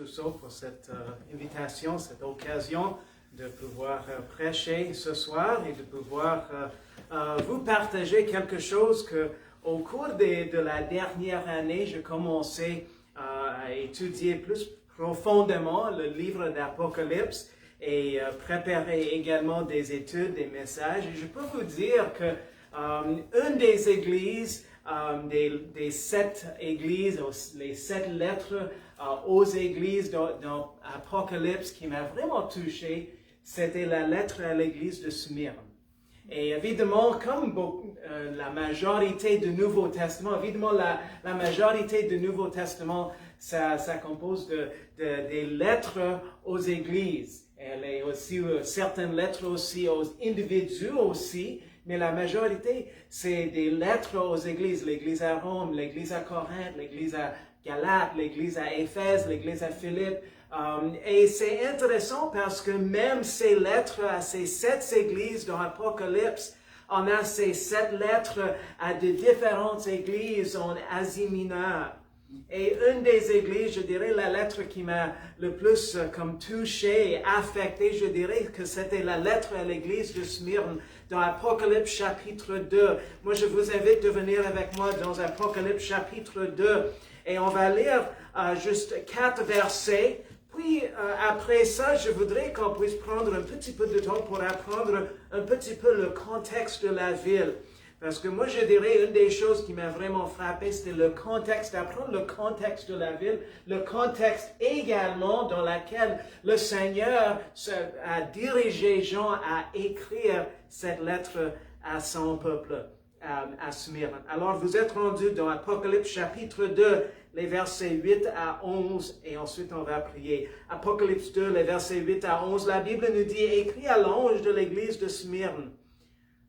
Rousseau pour cette invitation, cette occasion de pouvoir prêcher ce soir et de pouvoir vous partager quelque chose que au cours de la dernière année, j'ai commencé à étudier plus profondément le livre d'Apocalypse et préparer également des études, des messages. Et je peux vous dire que une des églises, des 7 églises, les 7 lettres aux églises dans Apocalypse qui m'a vraiment touché, c'était la lettre à l'église de Smyrne. Et évidemment, comme la majorité du Nouveau Testament, évidemment la majorité du Nouveau Testament, ça compose des lettres aux églises. Elle est aussi certaines lettres aussi aux individus aussi, mais la majorité, c'est des lettres aux églises. L'église à Rome, l'église à Corinthe, l'église à Galate, l'église à Éphèse, l'église à Philippe. Et c'est intéressant parce que même ces lettres à ces 7 églises dans l'Apocalypse, on a ces 7 lettres à de différentes églises en Asie mineure. Et une des églises, je dirais la lettre qui m'a le plus comme touché, affecté, je dirais que c'était la lettre à l'église de Smyrne dans Apocalypse chapitre 2. Moi, je vous invite de venir avec moi dans Apocalypse chapitre 2 et on va lire juste 4 versets. Puis, après ça, je voudrais qu'on puisse prendre un petit peu de temps pour apprendre un petit peu le contexte de la ville. Parce que moi, je dirais, une des choses qui m'a vraiment frappé, c'était le contexte, apprendre le contexte de la ville, le contexte également dans lequel le Seigneur a dirigé Jean à écrire cette lettre à son peuple, à Smyrne. Alors, vous êtes rendus dans Apocalypse chapitre 2, les versets 8 à 11, et ensuite on va prier. Apocalypse 2, les versets 8 à 11, la Bible nous dit, écrit à l'ange de l'église de Smyrne,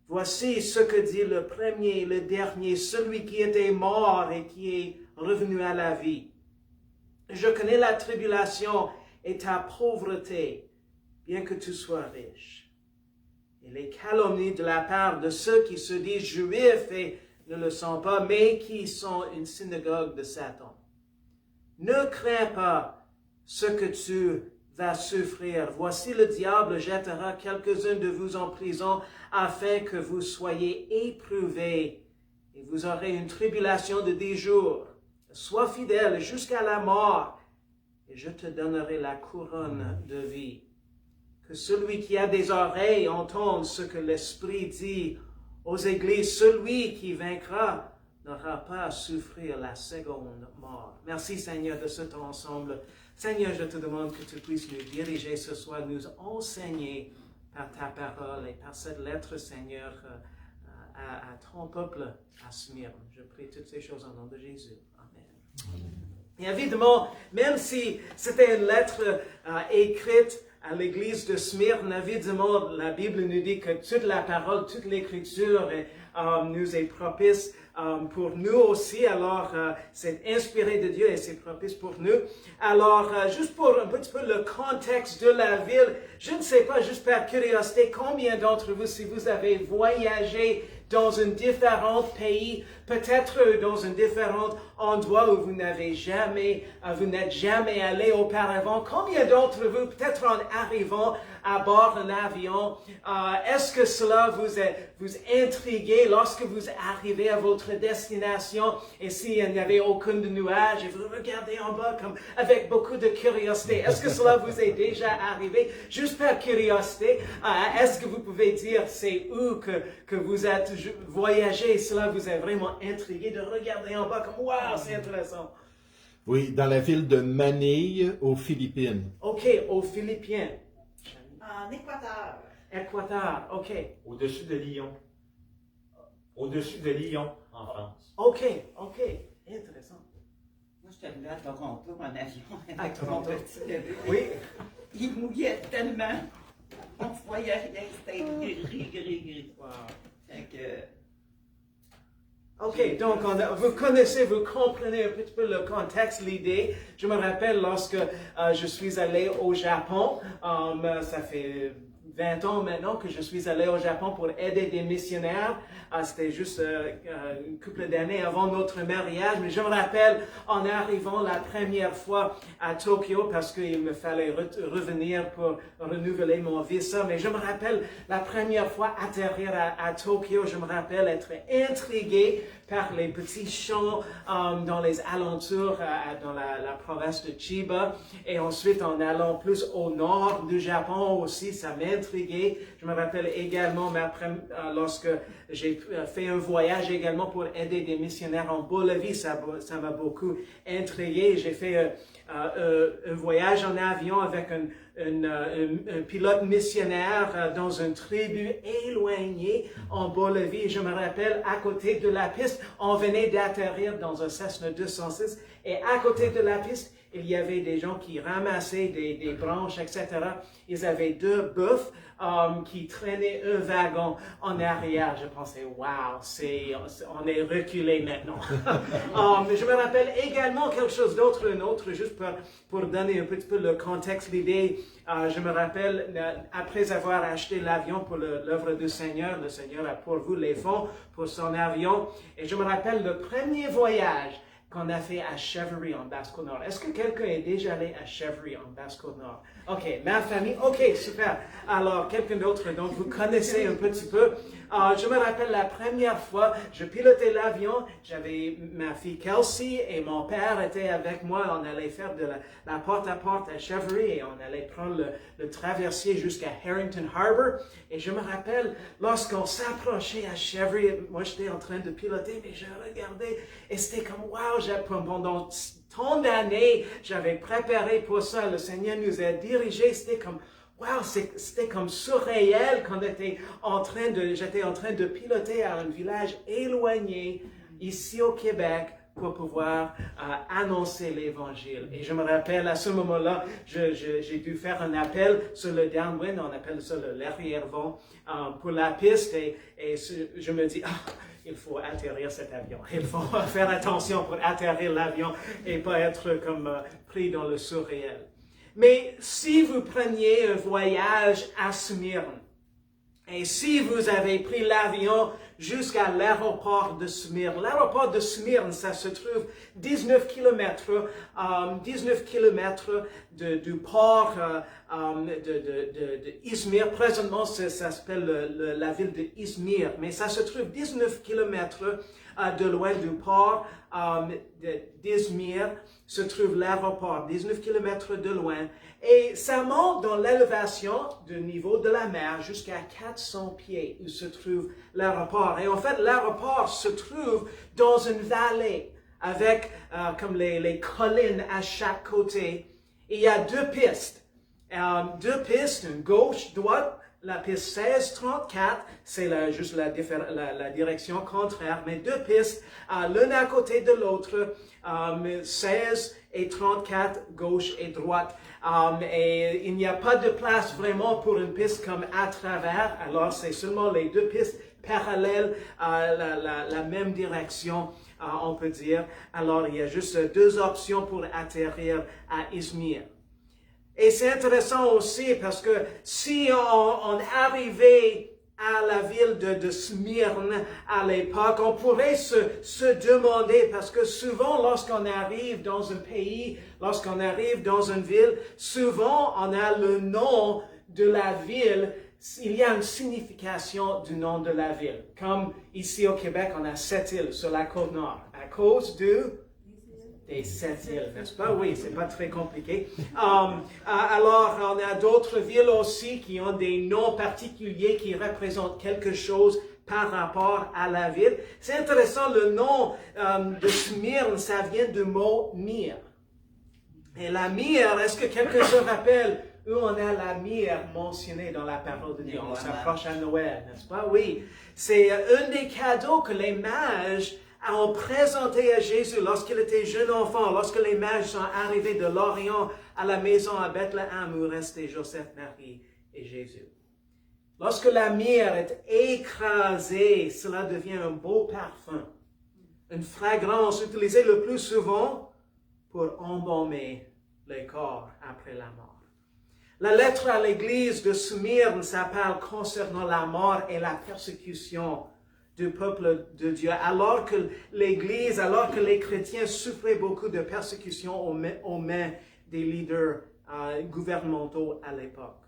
voici ce que dit le premier, le dernier, celui qui était mort et qui est revenu à la vie. Je connais la tribulation et ta pauvreté, bien que tu sois riche. Et les calomnies de la part de ceux qui se disent juifs et ne le sont pas, mais qui sont une synagogue de Satan. Ne crains pas ce que tu vas souffrir. Voici le diable jettera quelques-uns de vous en prison afin que vous soyez éprouvés et vous aurez une tribulation de 10 jours. Sois fidèle jusqu'à la mort et je te donnerai la couronne de vie. Que celui qui a des oreilles entende ce que l'Esprit dit aux églises. Celui qui vaincra n'aura pas à souffrir la seconde mort. Merci Seigneur de ce temps ensemble. Seigneur, je te demande que tu puisses nous diriger ce soir, nous enseigner par ta parole et par cette lettre, Seigneur, à ton peuple, à Smyrne. Je prie toutes ces choses au nom de Jésus. Amen. Et évidemment, même si c'était une lettre écrite à l'église de Smyrne, évidemment, la Bible nous dit que toute la parole, toute l'écriture nous est propice pour nous aussi. Alors, c'est inspiré de Dieu et c'est propice pour nous. Alors, juste pour un petit peu le contexte de la ville, je ne sais pas, juste par curiosité, combien d'entre vous, si vous avez voyagé dans un différent pays, peut-être dans un différent endroit où vous n'êtes jamais allé auparavant. Combien d'entre vous, peut-être en arrivant à bord d'un avion, est-ce que cela vous intriguait lorsque vous arrivez à votre destination et s'il n'y avait aucun de nuages et vous regardez en bas comme avec beaucoup de curiosité? Est-ce que cela vous est déjà arrivé? Juste par curiosité, est-ce que vous pouvez dire c'est où que vous êtes voyagé et cela vous a vraiment intrigué de regarder en bas comme wow, c'est intéressant. Oui, dans la ville de Manille, aux Philippines. OK, aux Philippines. En Équateur. Équateur, OK. Au-dessus de Lyon. Au-dessus de Lyon, en France. OK, intéressant. Moi, je suis arrivée à Toronto en avion À avec Toronto. mon petit bébé. Oui. Il mouillait tellement. On ne voyait rien, c'était gris. Wow. Fait que... OK, donc vous connaissez, vous comprenez un petit peu le contexte, l'idée. Je me rappelle lorsque je suis allé au Japon, ça fait 20 ans maintenant que je suis allé au Japon pour aider des missionnaires. C'était juste une couple d'années avant notre mariage, mais je me rappelle en arrivant la première fois à Tokyo parce qu'il me fallait revenir pour renouveler mon visa, mais je me rappelle la première fois atterrir à Tokyo, je me rappelle être intrigué par les petits champs dans les alentours, dans la province de Chiba, et ensuite en allant plus au nord du Japon aussi, ça m'intriguait. Je me rappelle également lorsque j'ai fait un voyage également pour aider des missionnaires en Bolivie, ça m'a beaucoup intrigué. J'ai fait un voyage en avion avec un pilote missionnaire dans une tribu éloignée en Bolivie. Je me rappelle, à côté de la piste, on venait d'atterrir dans un Cessna 206 et à côté de la piste, il y avait des gens qui ramassaient des branches, etc. Ils avaient 2 bœufs qui traînaient un wagon en arrière. Je pensais, wow, on est reculé maintenant. Je me rappelle également quelque chose d'autre, juste pour donner un petit peu le contexte, l'idée. Je me rappelle, après avoir acheté l'avion pour l'œuvre du Seigneur, le Seigneur a pourvu les fonds pour son avion. Et je me rappelle le premier voyage qu'on a fait à Cheverly en Basse-Côte-Nord. Est-ce que quelqu'un est déjà allé à Cheverly en Basse-Côte-Nord? OK, ma famille, OK, super. Alors, quelqu'un d'autre, donc vous connaissez un petit peu. Je me rappelle la première fois, je pilotais l'avion, j'avais ma fille Kelsey et mon père était avec moi. On allait faire de la porte-à-porte à Cheverly et on allait prendre le traversier jusqu'à Harrington Harbor. Et je me rappelle, lorsqu'on s'approchait à Cheverly, moi j'étais en train de piloter, mais je regardais et c'était comme, wow, pendant tant d'années, j'avais préparé pour ça. Le Seigneur nous a dirigés, c'était comme, wow, c'était comme surréel quand j'étais en train de piloter à un village éloigné, ici au Québec, pour pouvoir annoncer l'Évangile. Et je me rappelle, à ce moment-là, j'ai dû faire un appel sur le downwind, on appelle ça l'arrière-vent, pour la piste, et je me dis, il faut atterrir cet avion. Il faut faire attention pour atterrir l'avion et pas être comme pris dans le surréel. Mais si vous preniez un voyage à Smyrne, et si vous avez pris l'avion jusqu'à l'aéroport de Smyrne, ça se trouve 19 km du port de Izmir. Présentement, ça s'appelle la ville de Izmir, mais ça se trouve 19 km de loin du port d'Izmir se trouve l'aéroport, 19 km de loin, et ça monte dans l'élévation du niveau de la mer jusqu'à 400 pieds où se trouve l'aéroport. Et en fait, l'aéroport se trouve dans une vallée avec comme les collines à chaque côté. Il y a 2 pistes, une gauche, droite. La piste 16-34, c'est juste la direction contraire, mais 2 pistes, l'une à côté de l'autre, 16 et 34, gauche et droite. Et il n'y a pas de place vraiment pour une piste comme à travers, alors c'est seulement les 2 pistes parallèles à la même direction, on peut dire. Alors il y a juste 2 options pour atterrir à Izmir. Et c'est intéressant aussi parce que si on arrivait à la ville de Smyrne à l'époque, on pourrait se demander, parce que souvent lorsqu'on arrive dans un pays, lorsqu'on arrive dans une ville, souvent on a le nom de la ville, il y a une signification du nom de la ville. Comme ici au Québec, on a 7 îles sur la côte nord, à cause des 7 îles, n'est-ce pas? Oui, c'est pas très compliqué. Alors, on a d'autres villes aussi qui ont des noms particuliers qui représentent quelque chose par rapport à la ville. C'est intéressant, le nom de Smyrne, ça vient du mot myrrhe. Et la myrrhe, est-ce que quelqu'un se rappelle où on a la myrrhe mentionnée dans la parole de Dieu? On s'approche à Noël, n'est-ce pas? Oui, c'est un des cadeaux que les mages ont présenté à Jésus lorsqu'il était jeune enfant, lorsque les mages sont arrivés de l'Orient à la maison à Bethléem où restaient Joseph, Marie et Jésus. Lorsque la myrrhe est écrasée, cela devient un beau parfum, une fragrance utilisée le plus souvent pour embaumer les corps après la mort. La lettre à l'église de Smyrne, ça parle concernant la mort et la persécution du peuple de Dieu, alors que l'église, alors que les chrétiens souffraient beaucoup de persécution aux mains des leaders gouvernementaux à l'époque.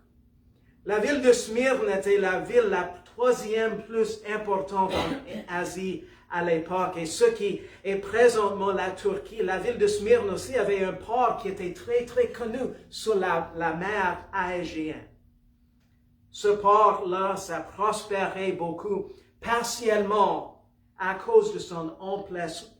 La ville de Smyrne était la ville la troisième plus importante en Asie à l'époque, et ce qui est présentement la Turquie. La ville de Smyrne aussi avait un port qui était très très connu sur la mer Égéenne. Ce port-là, ça prospérait beaucoup, partiellement à cause de son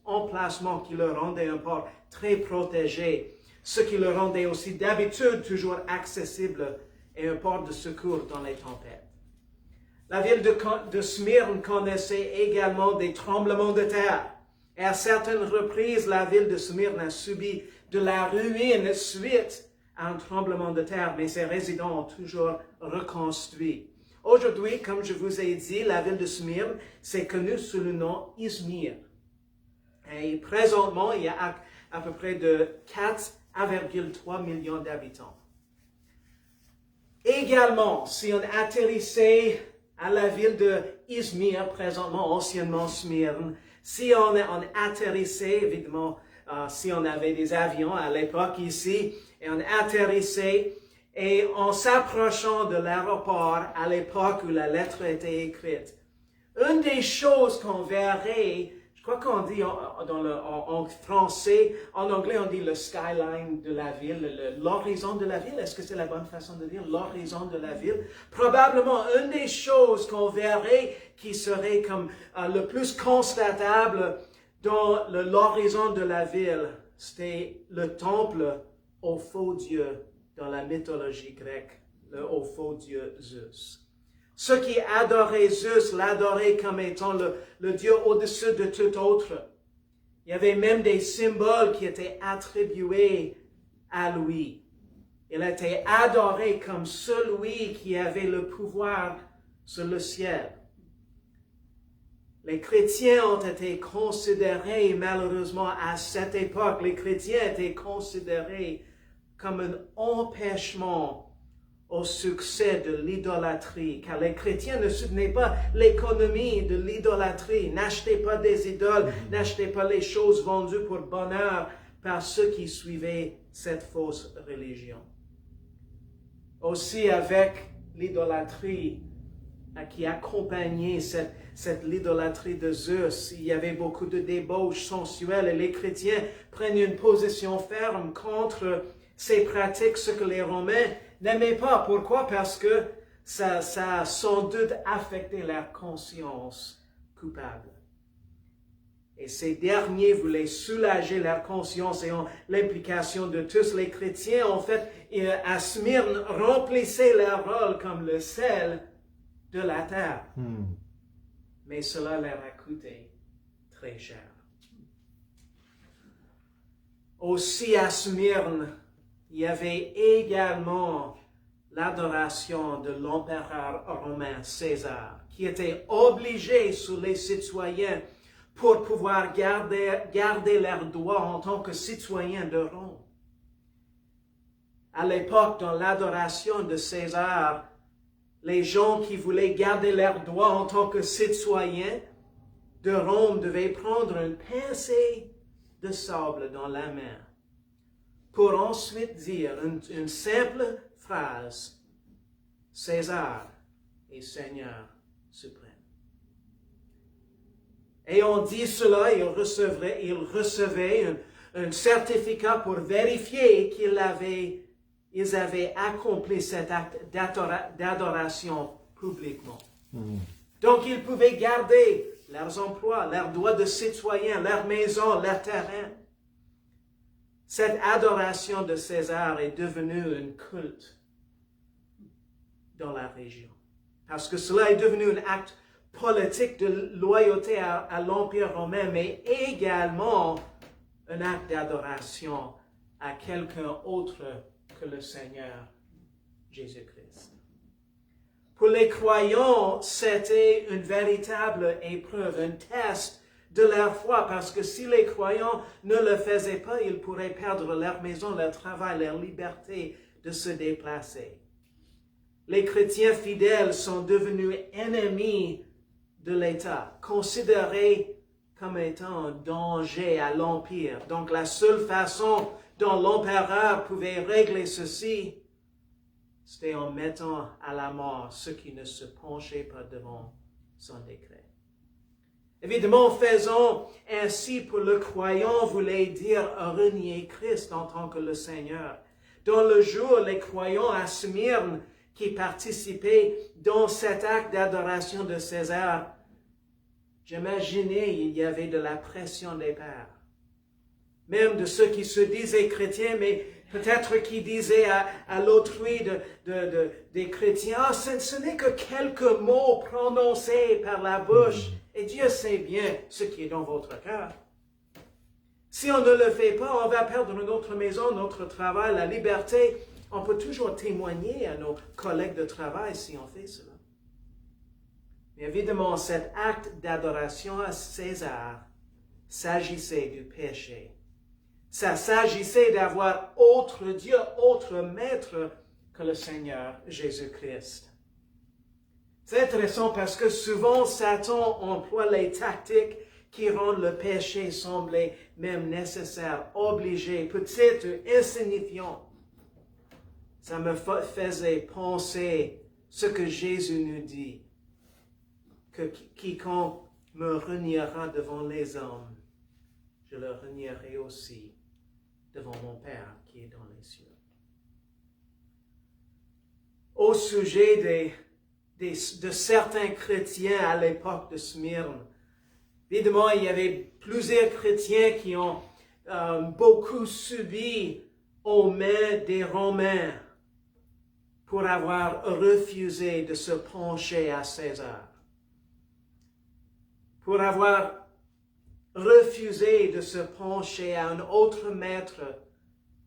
emplacement qui le rendait un port très protégé, ce qui le rendait aussi d'habitude toujours accessible et un port de secours dans les tempêtes. La ville de Smyrne connaissait également des tremblements de terre. Et à certaines reprises, la ville de Smyrne a subi de la ruine suite à un tremblement de terre, mais ses résidents ont toujours reconstruit. Aujourd'hui, comme je vous ai dit, la ville de Smyrne, c'est connu sous le nom Izmir. Et présentement, il y a à peu près de 4,3 millions d'habitants. Également, si on atterrissait à la ville de Izmir, présentement anciennement Smyrne, si on atterrissait, évidemment, si on avait des avions à l'époque ici, et on atterrissait, et en s'approchant de l'aéroport à l'époque où la lettre était écrite, une des choses qu'on verrait, je crois qu'on dit en français, en anglais on dit le skyline de la ville, l'horizon de la ville. Est-ce que c'est la bonne façon de dire l'horizon de la ville? Probablement une des choses qu'on verrait qui serait comme le plus constatable dans l'horizon de la ville, c'était le temple au faux dieu dans la mythologie grecque, au faux dieu Zeus. Ceux qui adoraient Zeus l'adoraient comme étant le dieu au-dessus de tout autre. Il y avait même des symboles qui étaient attribués à lui. Il était adoré comme celui qui avait le pouvoir sur le ciel. Les chrétiens ont été considérés, malheureusement à cette époque, les chrétiens étaient considérés comme un empêchement au succès de l'idolâtrie, car les chrétiens ne soutenaient pas l'économie de l'idolâtrie, n'achetaient pas des idoles, n'achetaient pas les choses vendues pour bonheur par ceux qui suivaient cette fausse religion. Aussi avec l'idolâtrie qui accompagnait l'idolâtrie de Zeus, il y avait beaucoup de débauches sensuelles et les chrétiens prennent une position ferme contre ces pratiques, ce que les Romains n'aimaient pas. Pourquoi? Parce que ça a sans doute affecté leur conscience coupable. Et ces derniers voulaient soulager leur conscience et l'implication de tous les chrétiens. En fait, à Smyrne, remplissaient leur rôle comme le sel de la terre. Mais cela leur a coûté très cher. Aussi à Smyrne, il y avait également l'adoration de l'empereur romain César, qui était obligé sur les citoyens pour pouvoir garder leurs droits en tant que citoyens de Rome. À l'époque, dans l'adoration de César, les gens qui voulaient garder leurs droits en tant que citoyens de Rome devaient prendre une pincée de sable dans la main pour ensuite dire une simple phrase: César est Seigneur suprême. Et on dit cela, il recevait un certificat pour vérifier qu'ils avaient accompli cet acte d'adoration publiquement. Donc ils pouvaient garder leurs emplois, leurs droits de citoyens, leurs maisons, leurs terrains. Cette adoration de César est devenue un culte dans la région. Parce que cela est devenu un acte politique de loyauté à l'Empire romain, mais également un acte d'adoration à quelqu'un autre que le Seigneur Jésus-Christ. Pour les croyants, c'était une véritable épreuve, un test de leur foi, parce que si les croyants ne le faisaient pas, ils pourraient perdre leur maison, leur travail, leur liberté de se déplacer. les chrétiens fidèles sont devenus ennemis de l'État, considérés comme étant un danger à l'Empire. Donc la seule façon dont l'empereur pouvait régler ceci, c'était en mettant à la mort ceux qui ne se penchaient pas devant son décret. Évidemment, faisant ainsi pour le croyant voulait dire renier Christ en tant que le Seigneur. Dans le jour, les croyants à Smyrne qui participaient dans cet acte d'adoration de César, j'imaginais il y avait de la pression des pères. Même de ceux qui se disaient chrétiens, mais peut-être qui disaient à l'autrui des chrétiens, « Ah, ce n'est que quelques mots prononcés par la bouche, et Dieu sait bien ce qui est dans votre cœur. Si on ne le fait pas, on va perdre notre maison, notre travail, la liberté. On peut toujours témoigner à nos collègues de travail si on fait cela. » Mais évidemment, cet acte d'adoration à César s'agissait du péché. Ça s'agissait d'avoir autre Dieu, autre maître que le Seigneur Jésus-Christ. C'est intéressant parce que souvent Satan emploie les tactiques qui rendent le péché sembler même nécessaire, obligé, peut-être insignifiant. Ça me faisait penser ce que Jésus nous dit, que quiconque me reniera devant les hommes, je le renierai aussi devant mon Père qui est dans les cieux. Au sujet de certains chrétiens à l'époque de Smyrne, évidemment, il y avait plusieurs chrétiens qui ont beaucoup subi aux mains des Romains pour avoir refusé de se pencher à César, pour avoir refusé de se pencher à un autre maître,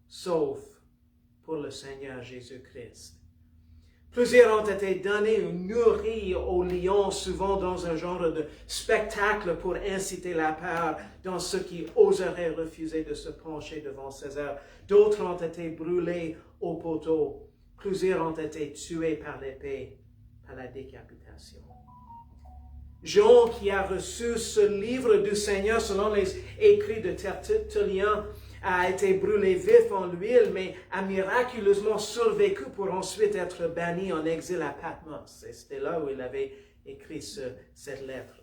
sauf pour le Seigneur Jésus-Christ. Plusieurs ont été donnés ou nourris aux lions, souvent dans un genre de spectacle pour inciter la peur dans ceux qui oseraient refuser de se pencher devant César. D'autres ont été brûlés au poteau. Plusieurs ont été tués par l'épée, par la décapitation. Jean, qui a reçu ce livre du Seigneur selon les écrits de Tertullien, a été brûlé vif en l'huile, mais a miraculeusement survécu pour ensuite être banni en exil à Patmos. Et c'était là où il avait écrit cette lettre.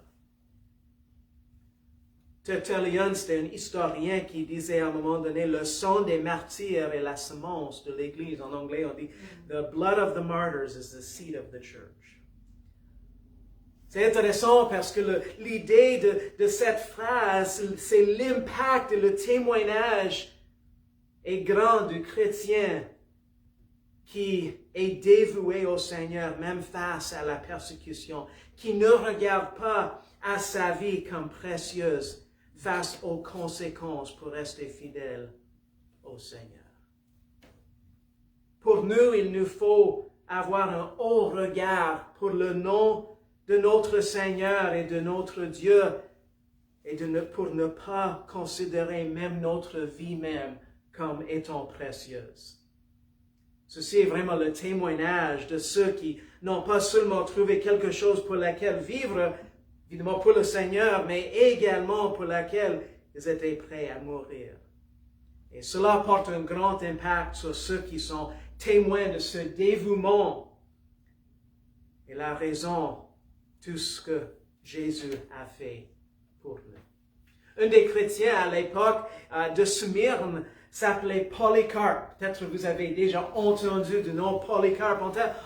Tertullien, c'était un historien qui disait à un moment donné, le sang des martyrs est la semence de l'Église. En anglais, on dit, the blood of the martyrs is the seed of the church. C'est intéressant parce que l'idée de cette phrase, c'est l'impact et le témoignage est grand du chrétien qui est dévoué au Seigneur, même face à la persécution, qui ne regarde pas à sa vie comme précieuse face aux conséquences pour rester fidèle au Seigneur. Pour nous, il nous faut avoir un haut regard pour le nom de notre Seigneur et de notre Dieu, et pour ne pas considérer même notre vie même comme étant précieuse. Ceci est vraiment le témoignage de ceux qui n'ont pas seulement trouvé quelque chose pour laquelle vivre, évidemment pour le Seigneur, mais également pour laquelle ils étaient prêts à mourir. Et cela porte un grand impact sur ceux qui sont témoins de ce dévouement. Et la raison, tout ce que Jésus a fait pour nous. Un des chrétiens à l'époque de Smyrne s'appelait Polycarpe. Peut-être vous avez déjà entendu du nom Polycarpe.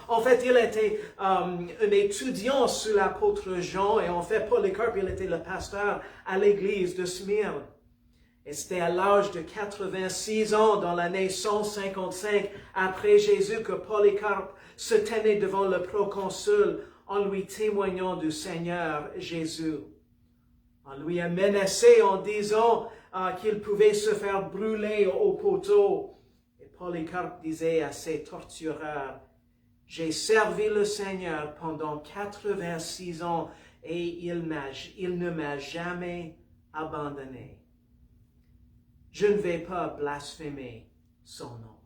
En fait, il était un étudiant sous l'apôtre Jean, et en fait, Polycarpe, il était le pasteur à l'église de Smyrne. Et c'était à l'âge de 86 ans, dans l'année 155 après Jésus, que Polycarpe se tenait devant le proconsul en lui témoignant du Seigneur Jésus. On lui a menacé en disant qu'il pouvait se faire brûler au poteau. Et Polycarpe disait à ses tortureurs, « J'ai servi le Seigneur pendant 86 ans et il ne m'a jamais abandonné. Je ne vais pas blasphémer son nom.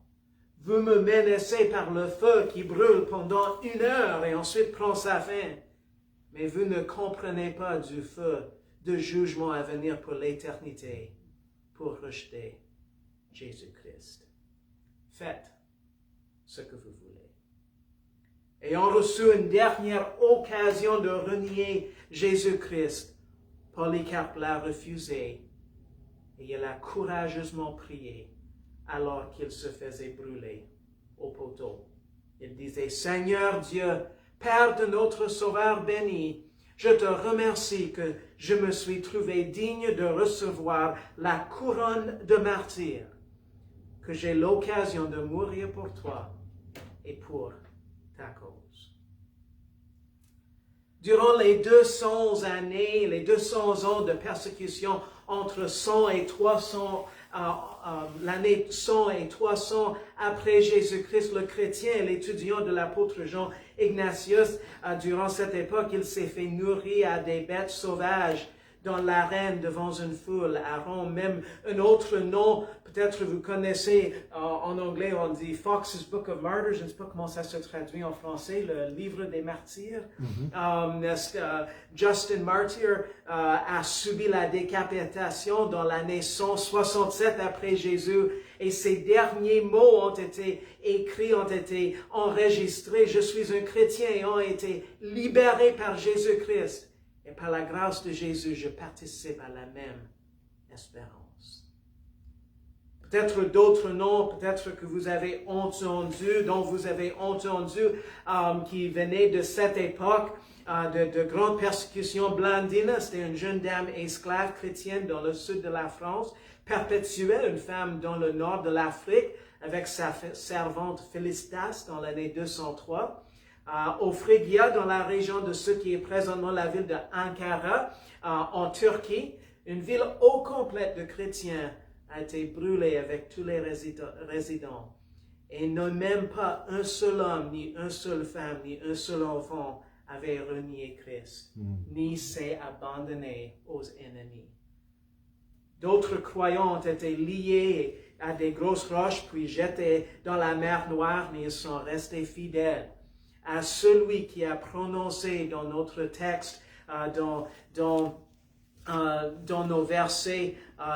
Vous me menacez par le feu qui brûle pendant 1 heure et ensuite prend sa fin. Mais vous ne comprenez pas du feu de jugement à venir pour l'éternité, pour rejeter Jésus-Christ. Faites ce que vous voulez. Ayant reçu une dernière occasion de renier Jésus-Christ, Polycarpe l'a refusé et il a courageusement prié alors qu'il se faisait brûler au poteau. Il disait, « Seigneur Dieu, Père de notre Sauveur béni, je te remercie que je me suis trouvé digne de recevoir la couronne de martyr, que j'ai l'occasion de mourir pour toi et pour ta cause. » Durant les 200 années, les 200 ans de persécution entre 100 et 300, l'année 100 et 300 après Jésus-Christ, le chrétien et l'étudiant de l'apôtre Jean Ignatius, durant cette époque, il s'est fait nourrir à des bêtes sauvages dans l'arène devant une foule à Rome. Même un autre nom, peut-être vous connaissez, en anglais on dit Fox's Book of Martyrs, je ne sais pas comment ça se traduit en français, le livre des martyrs. Justin Martyr a subi la décapitation dans l'année 167 après Jésus et ses derniers mots ont été écrits, ont été enregistrés. Je suis un chrétien et ont été libérés par Jésus-Christ. Et par la grâce de Jésus, je participe à la même espérance. Peut-être d'autres noms, peut-être que vous avez entendu, dont vous avez entendu, qui venaient de cette époque de grande persécution. Blandina, c'était une jeune dame esclave chrétienne dans le sud de la France. Perpétuelle, une femme dans le nord de l'Afrique, avec sa servante Félicitas dans l'année 203. Au Phrygia, dans la région de ce qui est présentement la ville de Ankara, en Turquie, une ville au complète de chrétiens a été brûlée avec tous les résidents. Et non même pas un seul homme, ni une seule femme, ni un seul enfant avait renié Christ, ni s'est abandonné aux ennemis. D'autres croyants ont été liés à des grosses roches, puis jetés dans la mer Noire, mais ils sont restés fidèles à celui qui a prononcé dans notre texte, dans nos versets,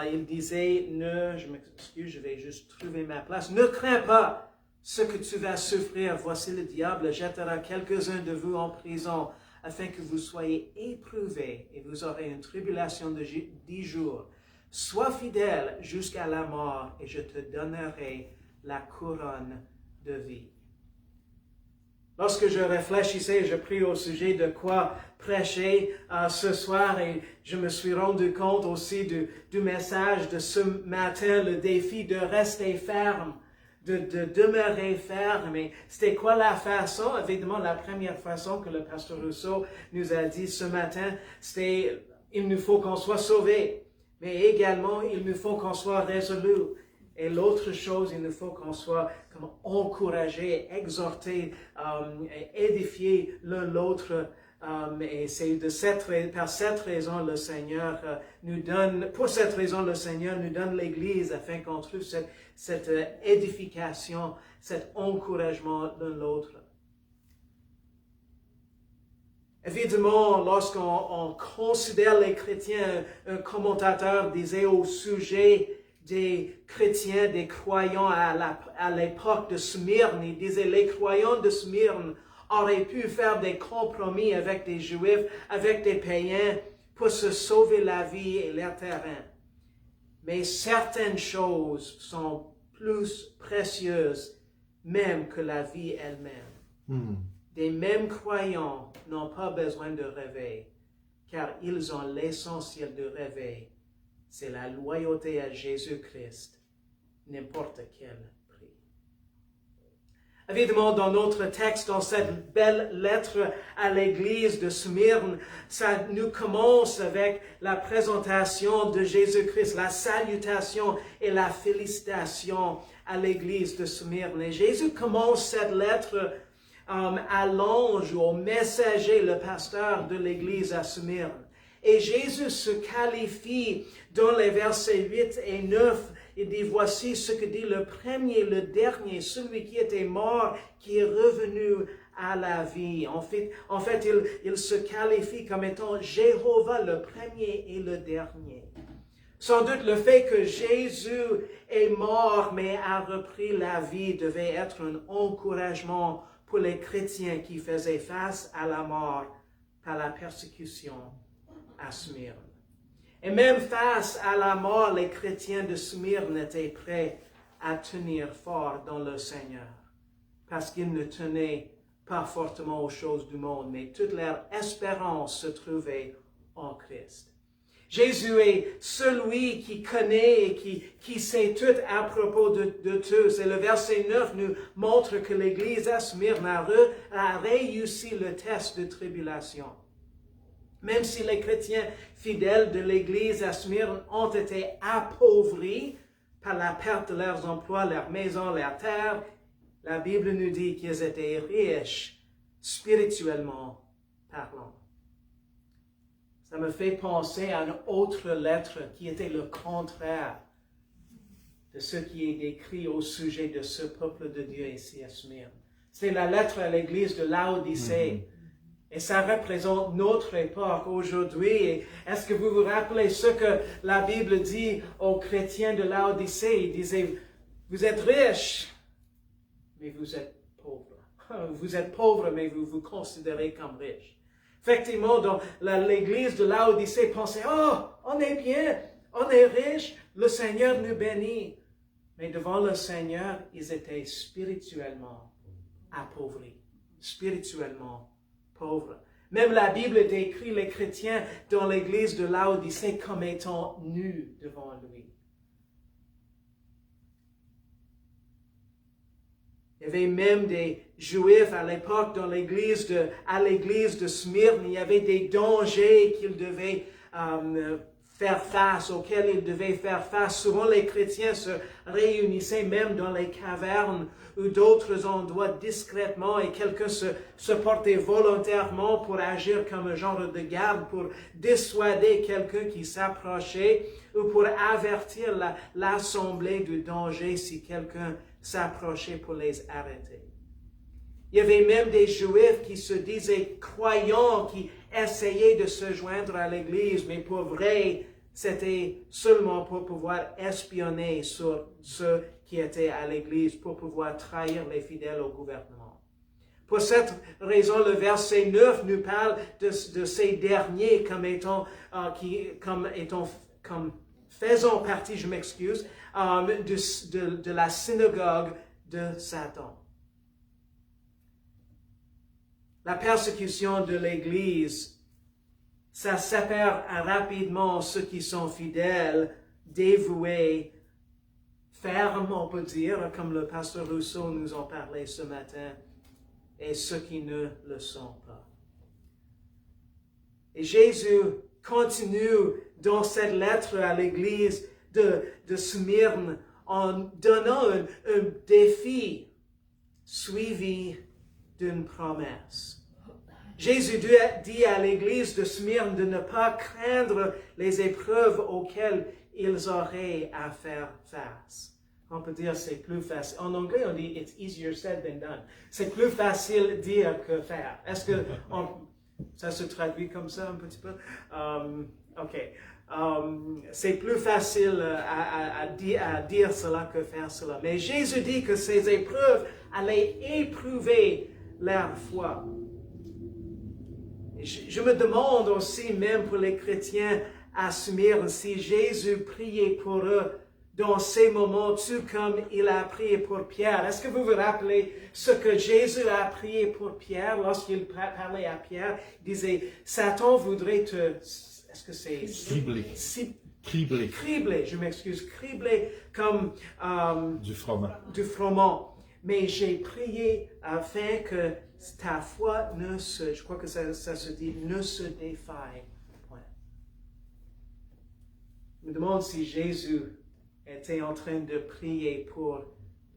il disait, je m'excuse, je vais juste trouver ma place, ne crains pas ce que tu vas souffrir, voici le diable jettera quelques-uns de vous en prison, afin que vous soyez éprouvés, et vous aurez une tribulation de 10 jours. Sois fidèle jusqu'à la mort, et je te donnerai la couronne de vie. Lorsque je réfléchissais, je pris au sujet de quoi prêcher ce soir et je me suis rendu compte aussi du message de ce matin, le défi de rester ferme, de demeurer ferme. Et c'était quoi la façon? Évidemment, la première façon que le pasteur Rousseau nous a dit ce matin, c'était il nous faut qu'on soit sauvés, mais également il nous faut qu'on soit résolus. Et l'autre chose, il nous faut qu'on soit comme encouragé, exhorté, édifié l'un l'autre. Et c'est par cette raison le Seigneur nous donne l'Église afin qu'on trouve cette édification, cet encouragement l'un l'autre. Évidemment, lorsqu'on considère les chrétiens, un commentateur disait au sujet des chrétiens, des croyants à l'époque de Smyrne, il disait les croyants de Smyrne auraient pu faire des compromis avec des Juifs, avec des païens pour se sauver la vie et leur terrain. Mais certaines choses sont plus précieuses même que la vie elle-même. Des mêmes croyants n'ont pas besoin de rêver, car ils ont l'essentiel de rêver. C'est la loyauté à Jésus-Christ, n'importe quel prix. Évidemment, dans notre texte, dans cette belle lettre à l'église de Smyrne, ça nous commence avec la présentation de Jésus-Christ, la salutation et la félicitation à l'église de Smyrne. Et Jésus commence cette lettre à l'ange ou au messager, le pasteur de l'église à Smyrne. Et Jésus se qualifie dans les versets 8 et 9. il dit, voici ce que dit le premier, le dernier, celui qui était mort, qui est revenu à la vie. En fait, il se qualifie comme étant Jéhovah, le premier et le dernier. Sans doute, le fait que Jésus est mort, mais a repris la vie, devait être un encouragement pour les chrétiens qui faisaient face à la mort par la persécution à Smyrne. Et même face à la mort, les chrétiens de Smyrne étaient prêts à tenir fort dans le Seigneur, parce qu'ils ne tenaient pas fortement aux choses du monde, mais toute leur espérance se trouvait en Christ. Jésus est celui qui connaît et qui sait tout à propos de tous. Et le verset 9 nous montre que l'Église à Smyrne a réussi le test de tribulation. Même si les chrétiens fidèles de l'Église à Smyrne ont été appauvris par la perte de leurs emplois, leurs maisons, leurs terres, la Bible nous dit qu'ils étaient riches spirituellement parlant. Ça me fait penser à une autre lettre qui était le contraire de ce qui est décrit au sujet de ce peuple de Dieu ici à Smyrne. C'est la lettre à l'église de Laodicée. Et ça représente notre époque aujourd'hui. Est-ce que vous vous rappelez ce que la Bible dit aux chrétiens de Laodicée? Il disait, vous êtes riches, mais vous êtes pauvres. Vous êtes pauvres, mais vous vous considérez comme riches. Effectivement, dans l'église de Laodicée pensait, oh, on est bien, on est riche, le Seigneur nous bénit. Mais devant le Seigneur, ils étaient spirituellement appauvris, spirituellement pauvres. Même la Bible décrit les chrétiens dans l'église de Laodicée comme étant nus devant lui. Il y avait même des Juifs à l'époque à l'église de Smyrne. Il y avait des dangers auxquels ils devaient faire face. Souvent, les chrétiens se réunissaient même dans les cavernes ou d'autres endroits discrètement et quelqu'un se portait volontairement pour agir comme un genre de garde, pour dissuader quelqu'un qui s'approchait ou pour avertir l'assemblée du danger si quelqu'un s'approchait pour les arrêter. Il y avait même des Juifs qui se disaient croyants, qui essayaient de se joindre à l'Église, mais pour vrai, c'était seulement pour pouvoir espionner sur ceux qui étaient à l'Église, pour pouvoir trahir les fidèles au gouvernement. Pour cette raison, le verset 9 nous parle de ces derniers comme faisant partie, je m'excuse, de la synagogue de Satan. La persécution de l'Église, ça sépare rapidement ceux qui sont fidèles, dévoués, fermes, on peut dire, comme le pasteur Rousseau nous en parlait ce matin, et ceux qui ne le sont pas. Et Jésus continue dans cette lettre à l'Église de Smyrne en donnant un défi suivi d'une promesse. Jésus dit à l'Église de Smyrne de ne pas craindre les épreuves auxquelles ils auraient à faire face. On peut dire c'est plus facile. En anglais, on dit « it's easier said than done ». C'est plus facile dire que faire. Est-ce que ça se traduit comme ça un petit peu? C'est plus facile à dire cela que faire cela. Mais Jésus dit que ces épreuves allaient éprouver leur foi. Et je me demande aussi, même pour les chrétiens à Smyrne, si Jésus priait pour eux dans ces moments, tout comme il a prié pour Pierre. Est-ce que vous vous rappelez ce que Jésus a prié pour Pierre lorsqu'il parlait à Pierre? Il disait, Satan voudrait te... Est-ce que c'est... Cribler. Cribler, je m'excuse. Cribler comme... Du froment. Du froment. Mais j'ai prié afin que ta foi je crois que ça se dit, ne se défaille point. Je me demande si Jésus était en train de prier pour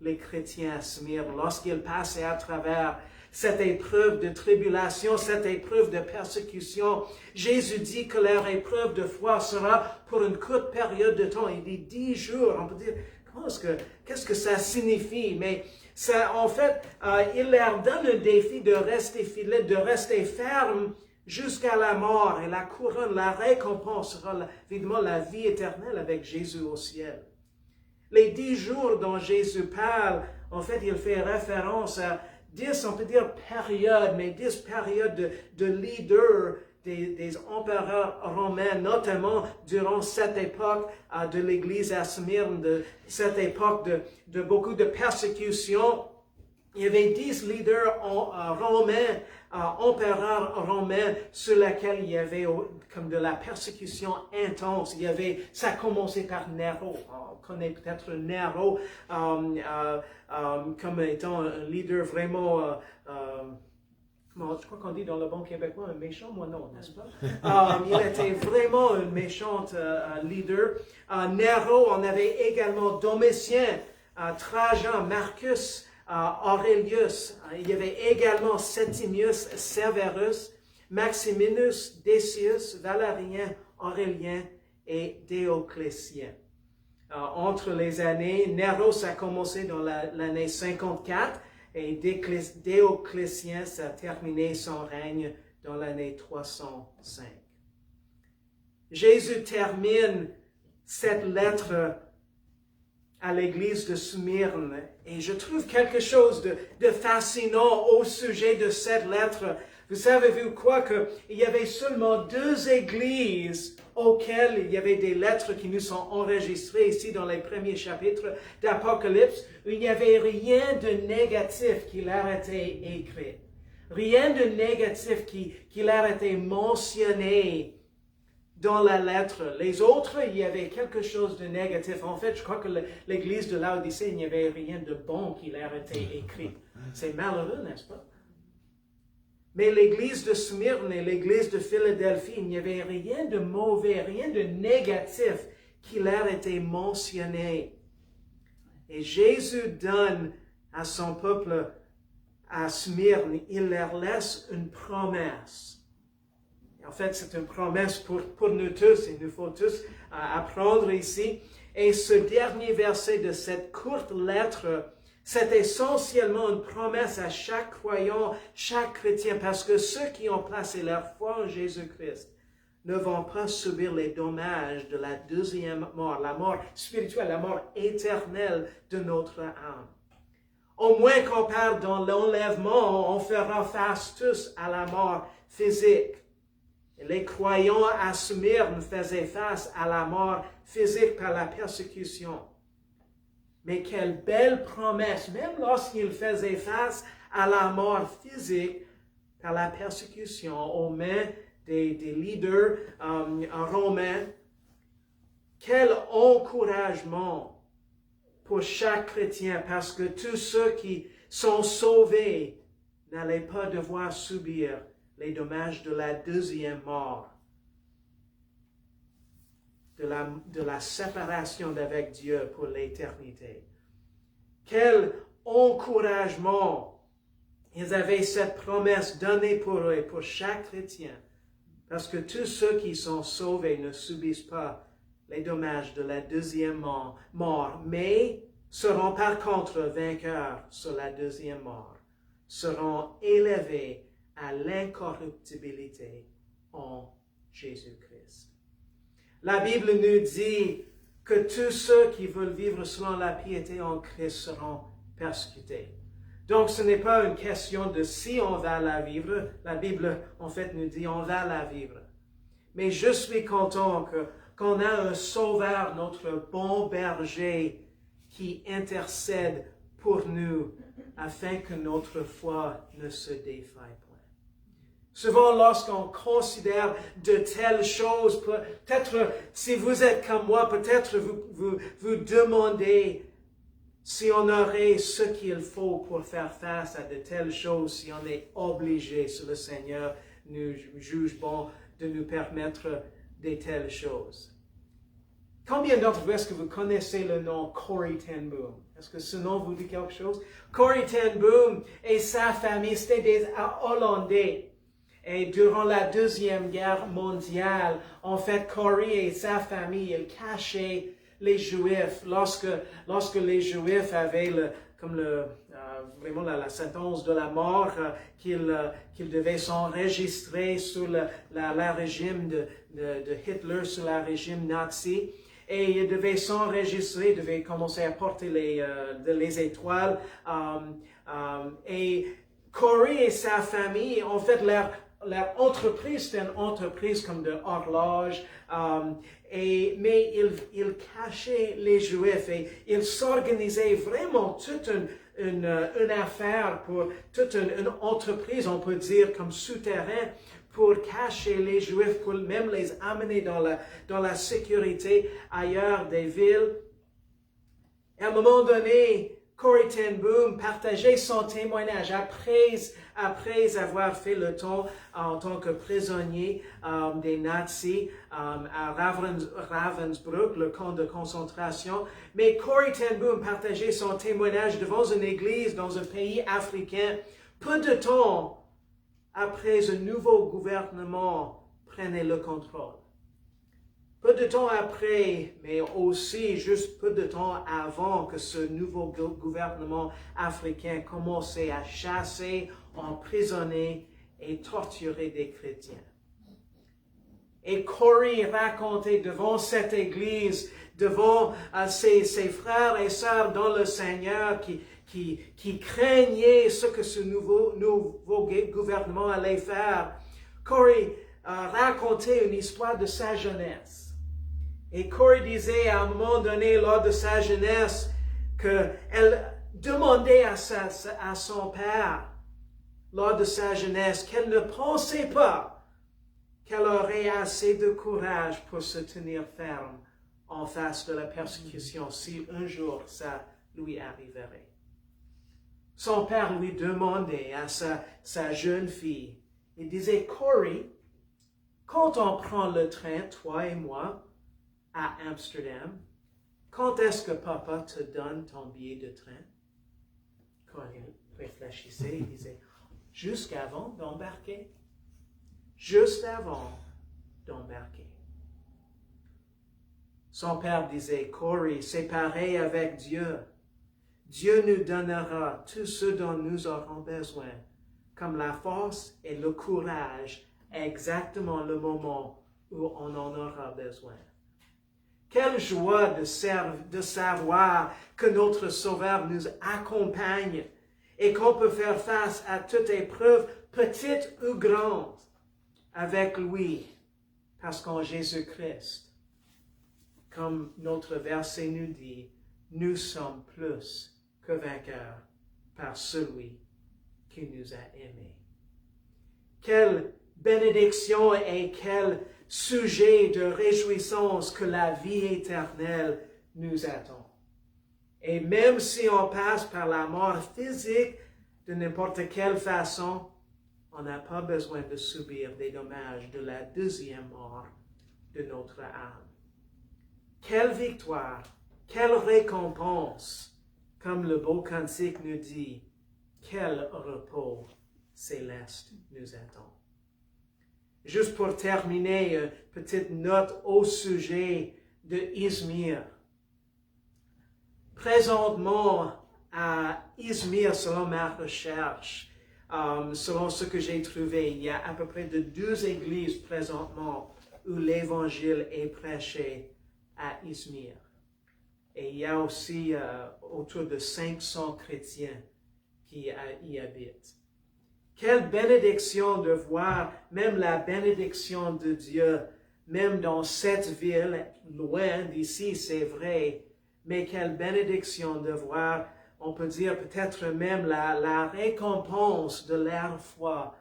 les chrétiens à Smyrne lorsqu'ils passaient à travers cette épreuve de tribulation, cette épreuve de persécution. Jésus dit que leur épreuve de foi sera pour une courte période de temps. Il dit 10 jours. On peut dire, qu'est-ce que ça signifie? Mais ça, en fait, il leur donne un défi de rester fidèles, de rester fermes jusqu'à la mort. Et la couronne, la récompense sera évidemment la vie éternelle avec Jésus au ciel. Les 10 jours dont Jésus parle, en fait, il fait référence à 10, on peut dire périodes, mais 10 périodes de leaders des empereurs romains, notamment durant cette époque de l'Église à Smyrne, de cette époque de beaucoup de persécutions. Il y avait 10 leaders romains, empereurs romains, sur lesquels il y avait comme de la persécution intense. Ça a commencé par Nero. On connaît peut-être Nero comme étant un leader vraiment, je crois qu'on dit dans le bon québécois, un méchant, moi non, n'est-ce pas? Il était vraiment un méchant leader. Nero, on avait également Domitien, Trajan, Marcus, Aurelius. Il y avait également Septimius Severus, Maximinus, Decius, Valérien, Aurélien et Dioclétien. Entre les années, Nero, ça a commencé dans l'année 54 et Dioclétien, ça a terminé son règne dans l'année 305. Jésus termine cette lettre à l'église de Smyrne et je trouve quelque chose de fascinant au sujet de cette lettre. Vous savez-vous quoi? Qu'il y avait seulement 2 églises auxquelles il y avait des lettres qui nous sont enregistrées ici dans les premiers chapitres d'Apocalypse, où il n'y avait rien de négatif qui leur été écrit. Rien de négatif qui leur été mentionné dans la lettre. Les autres, il y avait quelque chose de négatif. En fait, je crois que l'église de Laodicée, il n'y avait rien de bon qui leur été écrit. C'est malheureux, n'est-ce pas? Mais l'église de Smyrne et l'église de Philadelphie, il n'y avait rien de mauvais, rien de négatif qui leur était mentionné. Et Jésus donne à son peuple à Smyrne, il leur laisse une promesse. En fait, c'est une promesse pour nous tous, et il nous faut tous apprendre ici. Et ce dernier verset de cette courte lettre, c'est essentiellement une promesse à chaque croyant, chaque chrétien, parce que ceux qui ont placé leur foi en Jésus-Christ ne vont pas subir les dommages de la deuxième mort, la mort spirituelle, la mort éternelle de notre âme. Au moins qu'on parle dans l'enlèvement, on fera face tous à la mort physique. Et les croyants à Smyrne faisaient face à la mort physique par la persécution. Mais quelle belle promesse, même lorsqu'ils faisaient face à la mort physique par la persécution aux mains des leaders romains. Quel encouragement pour chaque chrétien, parce que tous ceux qui sont sauvés n'allaient pas devoir subir les dommages de la deuxième mort, de la séparation d'avec Dieu pour l'éternité. Quel encouragement! Ils avaient cette promesse donnée pour eux et pour chaque chrétien, parce que tous ceux qui sont sauvés ne subissent pas les dommages de la deuxième mort, mais seront par contre vainqueurs sur la deuxième mort, seront élevés à l'incorruptibilité en Jésus-Christ. La Bible nous dit que tous ceux qui veulent vivre selon la piété en Christ seront persécutés. Donc, ce n'est pas une question de si on va la vivre. La Bible, en fait, nous dit on va la vivre. Mais je suis content qu'on a un sauveur, notre bon berger, qui intercède pour nous afin que notre foi ne se défaille point. Souvent, lorsqu'on considère de telles choses, peut-être si vous êtes comme moi, peut-être vous demandez si on aurait ce qu'il faut pour faire face à de telles choses, si on est obligé, si le Seigneur nous juge bon de nous permettre de telles choses. Combien d'entre vous est-ce que vous connaissez le nom Corrie ten Boom? Est-ce que ce nom vous dit quelque chose? Corrie ten Boom et sa famille, c'était des Hollandais. Et durant la Deuxième Guerre mondiale, en fait, Corrie et sa famille, ils cachaient les Juifs. Lorsque les Juifs avaient vraiment la sentence de la mort, qu'ils devaient s'enregistrer sous le régime de Hitler, sous le régime nazi. Et ils devaient s'enregistrer, ils devaient commencer à porter les étoiles. Et Corrie et sa famille, en fait, leur entreprise, c'était une entreprise comme de horloge, mais ils cachaient les Juifs et ils s'organisaient vraiment toute une affaire toute une entreprise, on peut dire, comme souterrain, pour cacher les Juifs, pour même les amener dans la sécurité ailleurs des villes. Et à un moment donné, Corrie ten Boom partageait son témoignage après avoir fait le temps en tant que prisonnier des nazis à Ravensbrück, le camp de concentration. Mais Corrie ten Boom partageait son témoignage devant une église dans un pays africain. Peu de temps après, un nouveau gouvernement prenait le contrôle. Peu de temps après, mais aussi juste peu de temps avant que ce nouveau gouvernement africain commençait à chasser, emprisonner et torturer des chrétiens. Et Corrie racontait devant cette église, devant ses frères et sœurs dans le Seigneur qui craignaient ce que ce nouveau gouvernement allait faire. Corrie racontait une histoire de sa jeunesse. Et Corrie disait à un moment donné, lors de sa jeunesse, qu'elle demandait à son père, lors de sa jeunesse, qu'elle ne pensait pas qu'elle aurait assez de courage pour se tenir ferme en face de la persécution si un jour ça lui arriverait. Son père lui demandait à sa jeune fille, il disait, Corrie, quand on prend le train, toi et moi, à Amsterdam, quand est-ce que papa te donne ton billet de train? Quand il réfléchissait, il disait, juste avant d'embarquer. Juste avant d'embarquer. Son père disait, Corrie, c'est pareil avec Dieu. Dieu nous donnera tout ce dont nous aurons besoin, comme la force et le courage, exactement le moment où on en aura besoin. Quelle joie de savoir que notre Sauveur nous accompagne et qu'on peut faire face à toute épreuve, petite ou grande, avec lui, parce qu'en Jésus-Christ, comme notre verset nous dit, nous sommes plus que vainqueurs par celui qui nous a aimés. Quelle bénédiction et quel sujet de réjouissance que la vie éternelle nous attend. Et même si on passe par la mort physique de n'importe quelle façon, on n'a pas besoin de subir des dommages de la deuxième mort de notre âme. Quelle victoire, quelle récompense, comme le beau cantique nous dit, quel repos céleste nous attend. Juste pour terminer, une petite note au sujet de Izmir. Présentement, à Izmir, selon ma recherche, selon ce que j'ai trouvé, il y a à peu près de 12 églises présentement où l'évangile est prêché à Izmir. Et il y a aussi autour de 500 chrétiens qui y habitent. Quelle bénédiction de voir même la bénédiction de Dieu, même dans cette ville, loin d'ici, c'est vrai, mais quelle bénédiction de voir, on peut dire peut-être même la récompense de leur foi,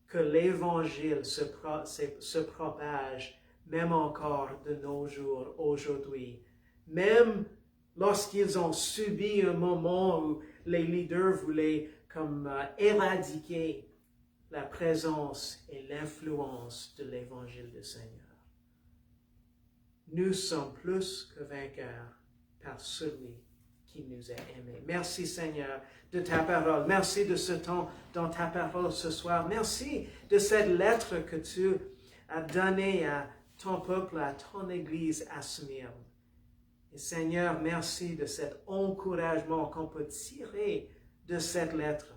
que l'Évangile se propage, même encore de nos jours, aujourd'hui. Même lorsqu'ils ont subi un moment où les leaders voulaient éradiquer la présence et l'influence de l'Évangile du Seigneur. Nous sommes plus que vainqueurs par celui qui nous a aimés. Merci Seigneur de ta parole. Merci de ce temps dans ta parole ce soir. Merci de cette lettre que tu as donnée à ton peuple, à ton Église à Smyrne. Et Seigneur, merci de cet encouragement qu'on peut tirer de cette lettre.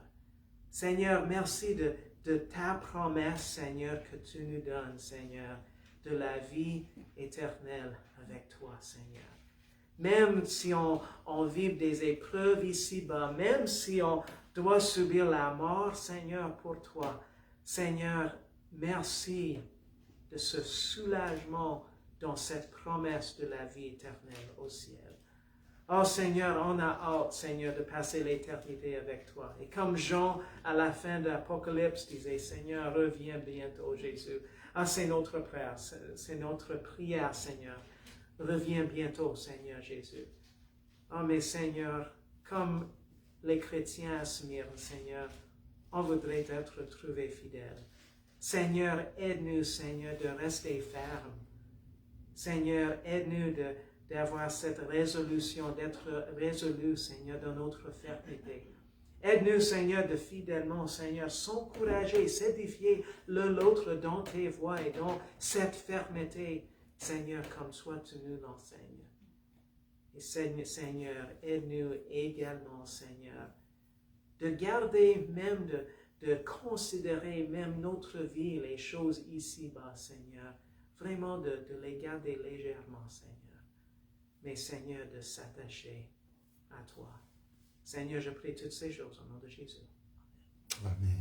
Seigneur, merci de ta promesse, Seigneur, que tu nous donnes, Seigneur, de la vie éternelle avec toi, Seigneur. Même si on vit des épreuves ici-bas, même si on doit subir la mort, Seigneur, pour toi, Seigneur, merci de ce soulagement dans cette promesse de la vie éternelle au ciel. Oh Seigneur, on a hâte, Seigneur, de passer l'éternité avec toi. Et comme Jean, à la fin de l'Apocalypse, disait, Seigneur, reviens bientôt, Jésus. Ah, c'est notre prière, c'est notre prière, Seigneur. Reviens bientôt, Seigneur Jésus. Oh, mais Seigneur, comme les chrétiens à Smyrne, Seigneur, on voudrait être trouvés fidèles. Seigneur, aide-nous, Seigneur, de rester fermes. Seigneur, aide-nous d'avoir cette résolution, d'être résolus, Seigneur, dans notre fermeté. Aide-nous, Seigneur, de fidèlement, Seigneur, s'encourager, s'édifier l'un l'autre dans tes voies et dans cette fermeté, Seigneur, comme toi tu nous l'enseignes. Et Seigneur, aide-nous également, Seigneur, de garder même, de considérer même notre vie, les choses ici-bas, Seigneur, vraiment de les garder légèrement, Seigneur. Mais Seigneur, de s'attacher à toi. Seigneur, je prie toutes ces choses au nom de Jésus. Amen.